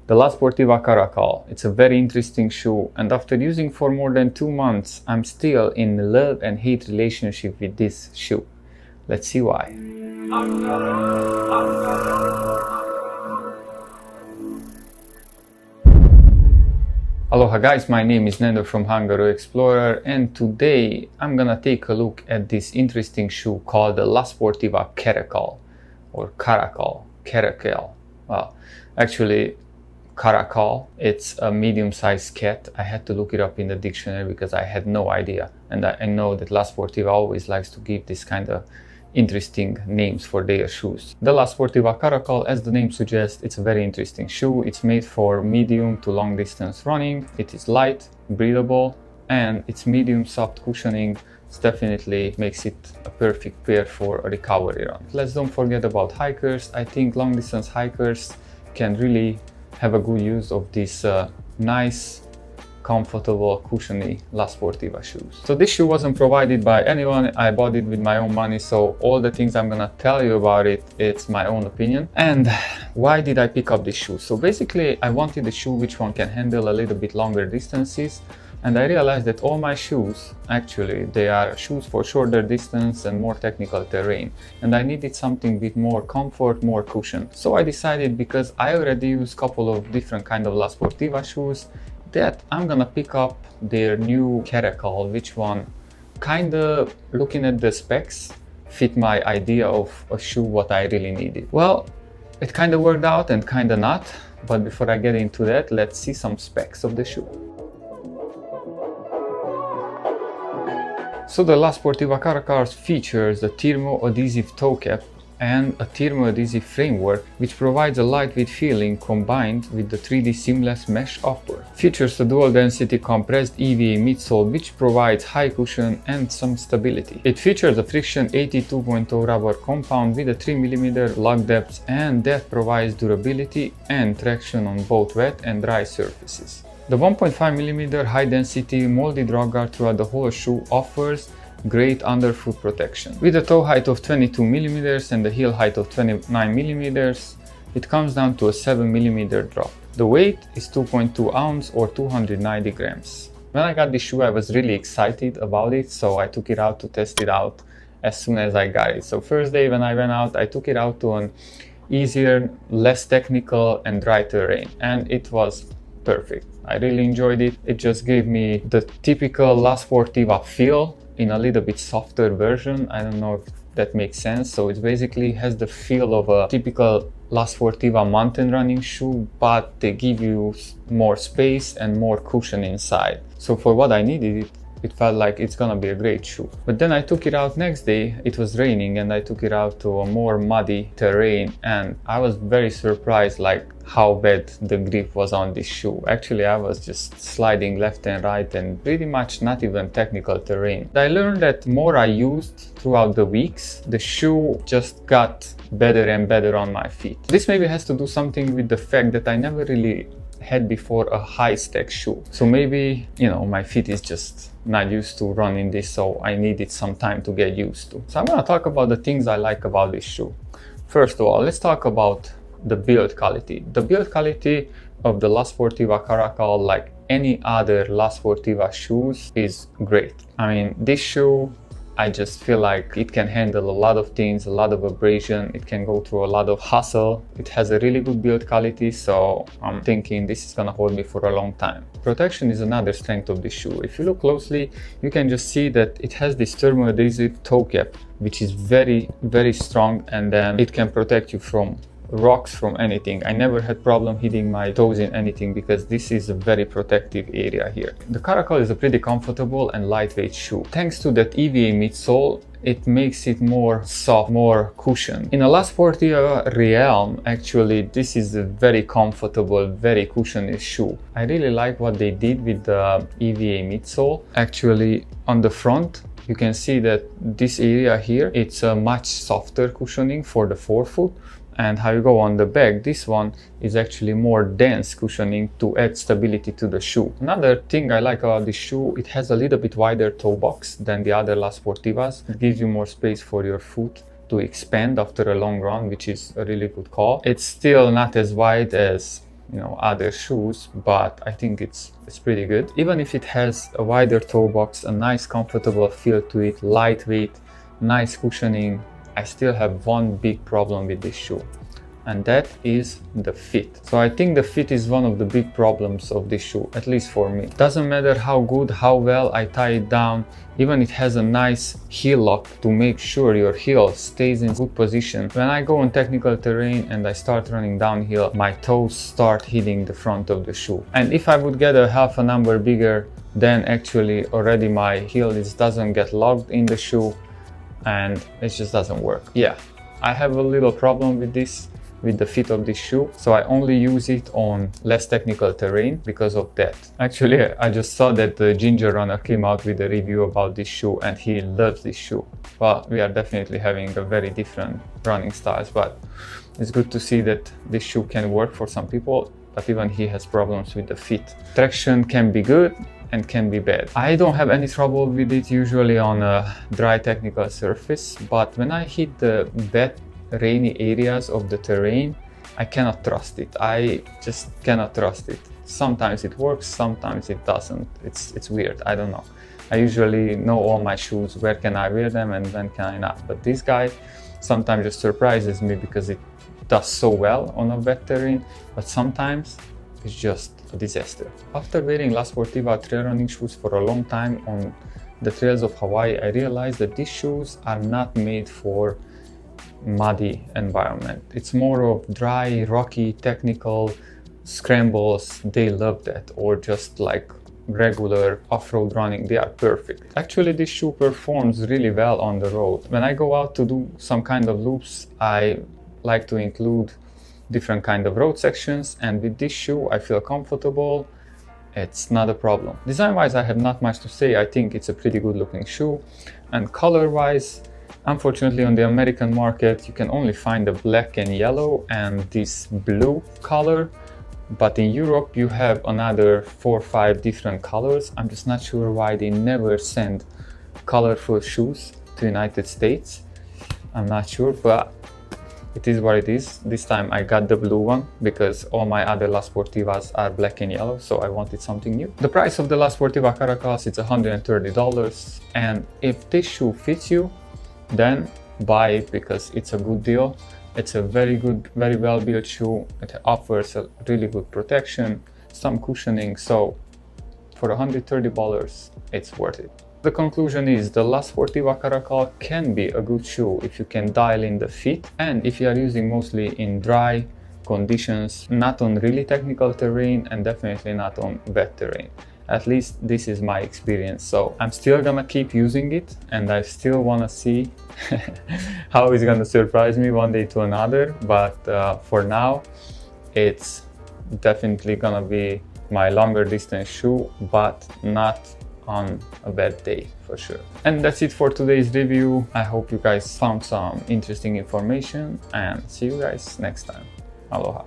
the La Sportiva Karacal. It's a very interesting shoe, and after using for more than 2 months, I'm still in a love and hate relationship with this shoe. Let's see why. Aloha guys, my name is Nando from Hungary Explorer, and today I'm gonna take a look at this interesting shoe called the La Sportiva Karacal or Karacal. Well, actually Karacal, it's a medium-sized cat. I had to look it up in the dictionary because I had no idea, and I know that La Sportiva always likes to give this kind of interesting names for their shoes. The La Sportiva Karacal, as the name suggests, it's a very interesting shoe. It's made for medium to long distance running. It is light, breathable, and its medium soft cushioning definitely makes it a perfect pair for a recovery run. Let's don't forget about hikers. I think long distance hikers can really have a good use of this nice, comfortable, cushiony La Sportiva shoes. So this shoe wasn't provided by anyone. I bought it with my own money, so all the things I'm gonna tell you about it, it's my own opinion. And why did I pick up this shoe? So basically I wanted a shoe which one can handle a little bit longer distances, and I realized that all my shoes, actually, they are shoes for shorter distance and more technical terrain, and I needed something with more comfort, more cushion. So I decided, because I already use a couple of different kind of La Sportiva shoes, that I'm gonna pick up their new Karacal, which one kinda, looking at the specs, fit my idea of a shoe what I really needed. Well, it kinda worked out and kinda not, but before I get into that, let's see some specs of the shoe. So the La Sportiva Karacal features a thermo-adhesive toe cap and a thermo-adhesive framework, which provides a lightweight feeling combined with the 3D seamless mesh upper. Features a dual-density compressed EVA midsole, which provides high cushion and some stability. It features a friction 82.0 rubber compound with a 3mm lug depth, and that provides durability and traction on both wet and dry surfaces. The 1.5mm high-density molded rock guard throughout the whole shoe offers great underfoot protection. With a toe height of 22mm and a heel height of 29mm, it comes down to a 7mm drop. The weight is 2.2 ounce or 290 grams. When I got this shoe, I was really excited about it, so I took it out to test it out as soon as I got it. So first day when I went out, I took it out to an easier, less technical and dry terrain, and it was perfect. I really enjoyed it. It just gave me the typical La Sportiva feel in a little bit softer version. I don't know if that makes sense. So it basically has the feel of a typical La Sportiva mountain running shoe, but they give you more space and more cushion inside. So for what I needed, it felt like it's gonna be a great shoe. But then I took it out next day, it was raining, and I took it out to a more muddy terrain, and I was very surprised like how bad the grip was on this shoe. Actually, I was just sliding left and right and pretty much not even technical terrain. I learned that more I used throughout the weeks, the shoe just got better and better on my feet. This maybe has to do something with the fact that I never really had before a high stack shoe. So maybe, you know, my feet is just not used to running this, so I needed some time to get used to. So I'm gonna talk about the things I like about this shoe. First of all, let's talk about the build quality. The build quality of the La Sportiva Karacal, like any other La Sportiva shoes, is great. I mean, this shoe, I just feel like it can handle a lot of things, a lot of abrasion, it can go through a lot of hustle. It has a really good build quality, so I'm thinking this is gonna hold me for a long time. Protection is another strength of this shoe. If you look closely, you can just see that it has this thermo-adhesive toe cap, which is very, very strong, and then it can protect you from rocks, from anything. I never had problem hitting my toes in anything because this is a very protective area here. The Karacal is a pretty comfortable and lightweight shoe. Thanks to that EVA midsole, it makes it more soft, more cushion. In a La Sportiva realm, actually, this is a very comfortable, very cushiony shoe. I really like what they did with the EVA midsole. Actually, on the front, you can see that this area here, it's a much softer cushioning for the forefoot. And how you go on the back, this one is actually more dense cushioning to add stability to the shoe. Another thing I like about this shoe, it has a little bit wider toe box than the other La Sportivas. It gives you more space for your foot to expand after a long run, which is a really good call. It's still not as wide as other shoes, but I think it's pretty good. Even if it has a wider toe box, a nice comfortable feel to it, lightweight, nice cushioning, I still have one big problem with this shoe, and that is the fit. So I think the fit is one of the big problems of this shoe, at least for me. Doesn't matter how good, how well I tie it down, even it has a nice heel lock to make sure your heel stays in good position. When I go on technical terrain and I start running downhill, my toes start hitting the front of the shoe. And if I would get a half a number bigger, then actually already my heel doesn't get locked in the shoe and it just doesn't work. Yeah, I have a little problem with this, with the fit of this shoe, so I only use it on less technical terrain because of that. Actually, I just saw that the Ginger Runner came out with a review about this shoe and he loves this shoe. Well, we are definitely having a very different running styles, but it's good to see that this shoe can work for some people, but even he has problems with the fit. Traction can be good and can be bad. I don't have any trouble with it usually on a dry technical surface, but when I hit the wet rainy areas of the terrain, I cannot trust it. I just cannot trust it. Sometimes it works, sometimes it doesn't. It's weird, I don't know. I usually know all my shoes, where can I wear them and when can I not. But this guy sometimes just surprises me because it does so well on a wet terrain, but sometimes it's just a disaster. After wearing La Sportiva trail running shoes for a long time on the trails of Hawaii, I realized that these shoes are not made for muddy environment. It's more of dry, rocky, technical scrambles. They love that, or just like regular off-road running. They are perfect. Actually, this shoe performs really well on the road. When I go out to do some kind of loops, I like to include different kind of road sections, and with this shoe I feel comfortable. It's not a problem. Design wise, I have not much to say. I think it's a pretty good looking shoe, and color wise, unfortunately on the American market you can only find the black and yellow and this blue color, but in Europe you have another 4 or 5 different colors. I'm just not sure why they never send colorful shoes to United States. I'm not sure, but it is what it is. This time I got the blue one because all my other La Sportivas are black and yellow, so I wanted something new. The price of the La Sportiva Karacal is $130, and if this shoe fits you, then buy it because it's a good deal. It's a very good, very well built shoe. It offers a really good protection, some cushioning, so for $130 it's worth it. The conclusion is the La Sportiva Karacal can be a good shoe if you can dial in the fit, and if you are using mostly in dry conditions, not on really technical terrain, and definitely not on wet terrain. At least this is my experience, so I'm still gonna keep using it, and I still wanna see how it's gonna surprise me one day to another, but for now it's definitely gonna be my longer distance shoe, but not on a bad day for sure. And that's it for today's review. I hope you guys found some interesting information, and see you guys next time. Aloha.